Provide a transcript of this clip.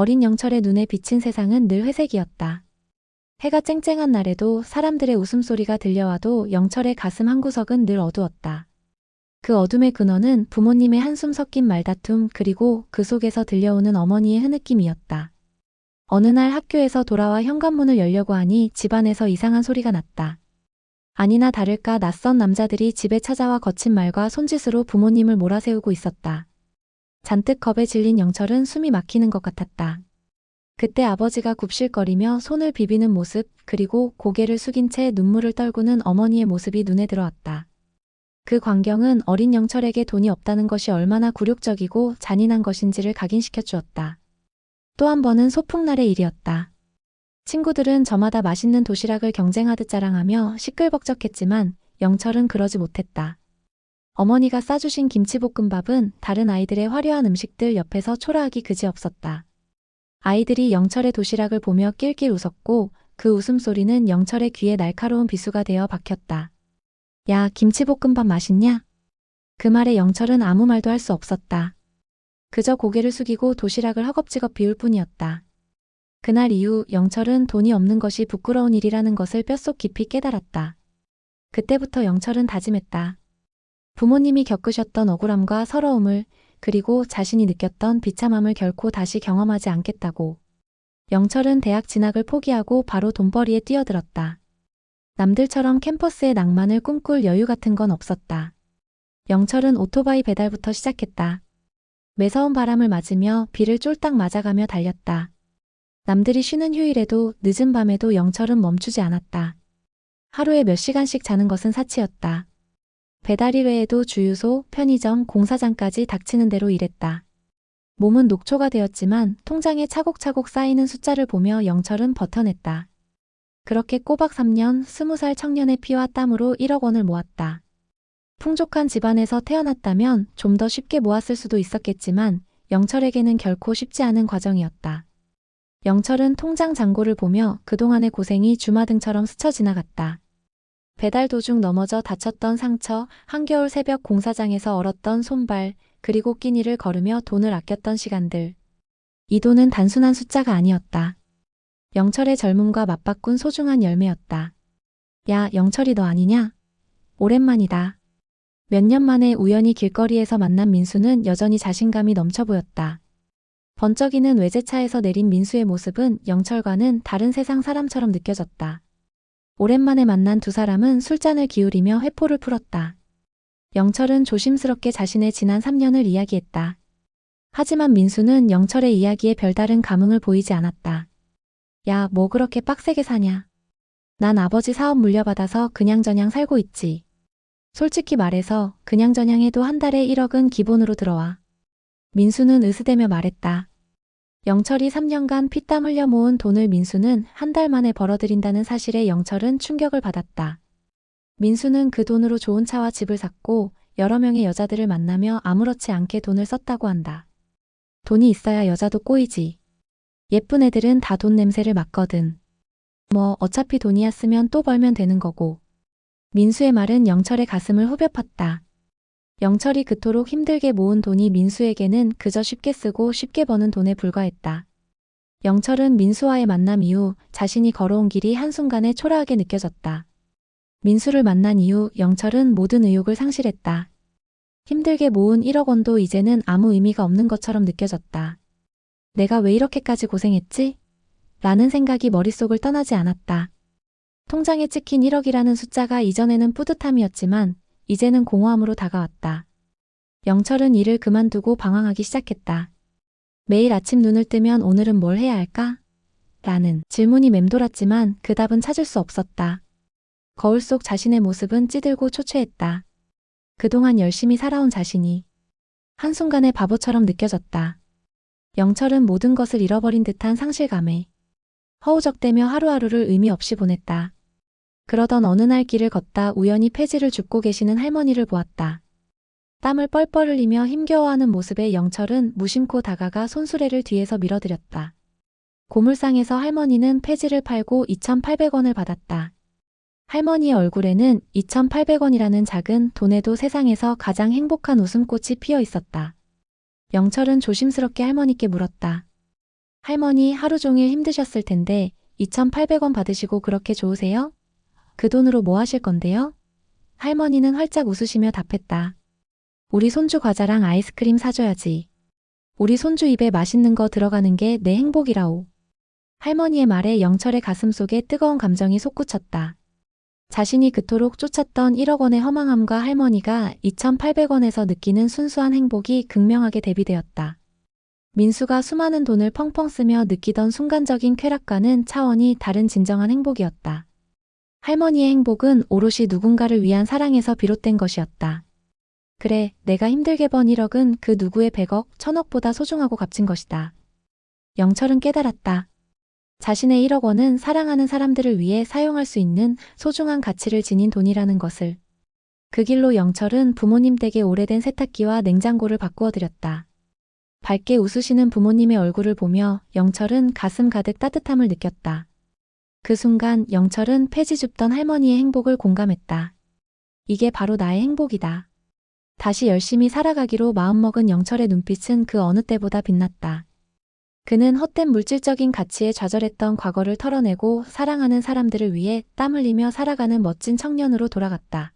어린 영철의 눈에 비친 세상은 늘 회색이었다. 해가 쨍쨍한 날에도 사람들의 웃음소리가 들려와도 영철의 가슴 한구석은 늘 어두웠다. 그 어둠의 근원은 부모님의 한숨 섞인 말다툼 그리고 그 속에서 들려오는 어머니의 흐느낌이었다. 어느 날 학교에서 돌아와 현관문을 열려고 하니 집안에서 이상한 소리가 났다. 아니나 다를까 낯선 남자들이 집에 찾아와 거친 말과 손짓으로 부모님을 몰아세우고 있었다. 잔뜩 겁에 질린 영철은 숨이 막히는 것 같았다. 그때 아버지가 굽실거리며 손을 비비는 모습 그리고 고개를 숙인 채 눈물을 떨구는 어머니의 모습이 눈에 들어왔다. 그 광경은 어린 영철에게 돈이 없다는 것이 얼마나 굴욕적이고 잔인한 것인지를 각인시켜 주었다. 또 한 번은 소풍날의 일이었다. 친구들은 저마다 맛있는 도시락을 경쟁하듯 자랑하며 시끌벅적했지만 영철은 그러지 못했다. 어머니가 싸주신 김치볶음밥은 다른 아이들의 화려한 음식들 옆에서 초라하기 그지없었다. 아이들이 영철의 도시락을 보며 낄낄 웃었고 그 웃음소리는 영철의 귀에 날카로운 비수가 되어 박혔다. 야, 김치볶음밥 맛있냐? 그 말에 영철은 아무 말도 할 수 없었다. 그저 고개를 숙이고 도시락을 허겁지겁 비울 뿐이었다. 그날 이후 영철은 돈이 없는 것이 부끄러운 일이라는 것을 뼛속 깊이 깨달았다. 그때부터 영철은 다짐했다. 부모님이 겪으셨던 억울함과 서러움을 그리고 자신이 느꼈던 비참함을 결코 다시 경험하지 않겠다고. 영철은 대학 진학을 포기하고 바로 돈벌이에 뛰어들었다. 남들처럼 캠퍼스의 낭만을 꿈꿀 여유 같은 건 없었다. 영철은 오토바이 배달부터 시작했다. 매서운 바람을 맞으며 비를 쫄딱 맞아가며 달렸다. 남들이 쉬는 휴일에도 늦은 밤에도 영철은 멈추지 않았다. 하루에 몇 시간씩 자는 것은 사치였다. 배달 일 외에도 주유소, 편의점, 공사장까지 닥치는 대로 일했다. 몸은 녹초가 되었지만 통장에 차곡차곡 쌓이는 숫자를 보며 영철은 버텨냈다. 그렇게 꼬박 3년 20살 청년의 피와 땀으로 1억 원을 모았다. 풍족한 집안에서 태어났다면 좀 더 쉽게 모았을 수도 있었겠지만 영철에게는 결코 쉽지 않은 과정이었다. 영철은 통장 잔고를 보며 그동안의 고생이 주마등처럼 스쳐 지나갔다. 배달 도중 넘어져 다쳤던 상처, 한겨울 새벽 공사장에서 얼었던 손발, 그리고 끼니를 걸으며 돈을 아꼈던 시간들. 이 돈은 단순한 숫자가 아니었다. 영철의 젊음과 맞바꾼 소중한 열매였다. 야, 영철이 너 아니냐? 오랜만이다. 몇 년 만에 우연히 길거리에서 만난 민수는 여전히 자신감이 넘쳐 보였다. 번쩍이는 외제차에서 내린 민수의 모습은 영철과는 다른 세상 사람처럼 느껴졌다. 오랜만에 만난 두 사람은 술잔을 기울이며 회포를 풀었다. 영철은 조심스럽게 자신의 지난 3년을 이야기했다. 하지만 민수는 영철의 이야기에 별다른 감흥을 보이지 않았다. 야, 뭐 그렇게 빡세게 사냐? 난 아버지 사업 물려받아서 그냥저냥 살고 있지. 솔직히 말해서 그냥저냥 해도 한 달에 1억은 기본으로 들어와. 민수는 으스대며 말했다. 영철이 3년간 피땀 흘려 모은 돈을 민수는 한 달 만에 벌어들인다는 사실에 영철은 충격을 받았다. 민수는 그 돈으로 좋은 차와 집을 샀고 여러 명의 여자들을 만나며 아무렇지 않게 돈을 썼다고 한다. 돈이 있어야 여자도 꼬이지. 예쁜 애들은 다 돈 냄새를 맡거든. 뭐 어차피 돈이야 쓰면 또 벌면 되는 거고. 민수의 말은 영철의 가슴을 후벼 팠다. 영철이 그토록 힘들게 모은 돈이 민수에게는 그저 쉽게 쓰고 쉽게 버는 돈에 불과했다. 영철은 민수와의 만남 이후 자신이 걸어온 길이 한순간에 초라하게 느껴졌다. 민수를 만난 이후 영철은 모든 의욕을 상실했다. 힘들게 모은 1억 원도 이제는 아무 의미가 없는 것처럼 느껴졌다. 내가 왜 이렇게까지 고생했지? 라는 생각이 머릿속을 떠나지 않았다. 통장에 찍힌 1억이라는 숫자가 이전에는 뿌듯함이었지만 이제는 공허함으로 다가왔다. 영철은 일을 그만두고 방황하기 시작했다. 매일 아침 눈을 뜨면 오늘은 뭘 해야 할까? 라는 질문이 맴돌았지만 그 답은 찾을 수 없었다. 거울 속 자신의 모습은 찌들고 초췌했다. 그동안 열심히 살아온 자신이 한순간에 바보처럼 느껴졌다. 영철은 모든 것을 잃어버린 듯한 상실감에 허우적대며 하루하루를 의미 없이 보냈다. 그러던 어느 날 길을 걷다 우연히 폐지를 줍고 계시는 할머니를 보았다. 땀을 뻘뻘 흘리며 힘겨워하는 모습에 영철은 무심코 다가가 손수레를 뒤에서 밀어드렸다. 고물상에서 할머니는 폐지를 팔고 2,800원을 받았다. 할머니의 얼굴에는 2,800원이라는 작은 돈에도 세상에서 가장 행복한 웃음꽃이 피어 있었다. 영철은 조심스럽게 할머니께 물었다. 할머니 하루 종일 힘드셨을 텐데 2,800원 받으시고 그렇게 좋으세요? 그 돈으로 뭐 하실 건데요? 할머니는 활짝 웃으시며 답했다. 우리 손주 과자랑 아이스크림 사줘야지. 우리 손주 입에 맛있는 거 들어가는 게 내 행복이라오. 할머니의 말에 영철의 가슴속에 뜨거운 감정이 솟구쳤다. 자신이 그토록 쫓았던 1억 원의 허망함과 할머니가 2,800원에서 느끼는 순수한 행복이 극명하게 대비되었다. 민수가 수많은 돈을 펑펑 쓰며 느끼던 순간적인 쾌락과는 차원이 다른 진정한 행복이었다. 할머니의 행복은 오롯이 누군가를 위한 사랑에서 비롯된 것이었다. 그래, 내가 힘들게 번 1억은 그 누구의 100억, 1000억보다 소중하고 값진 것이다. 영철은 깨달았다. 자신의 1억 원은 사랑하는 사람들을 위해 사용할 수 있는 소중한 가치를 지닌 돈이라는 것을. 그 길로 영철은 부모님 댁에 오래된 세탁기와 냉장고를 바꾸어 드렸다. 밝게 웃으시는 부모님의 얼굴을 보며 영철은 가슴 가득 따뜻함을 느꼈다. 그 순간 영철은 폐지 줍던 할머니의 행복을 공감했다. 이게 바로 나의 행복이다. 다시 열심히 살아가기로 마음먹은 영철의 눈빛은 그 어느 때보다 빛났다. 그는 헛된 물질적인 가치에 좌절했던 과거를 털어내고 사랑하는 사람들을 위해 땀 흘리며 살아가는 멋진 청년으로 돌아갔다.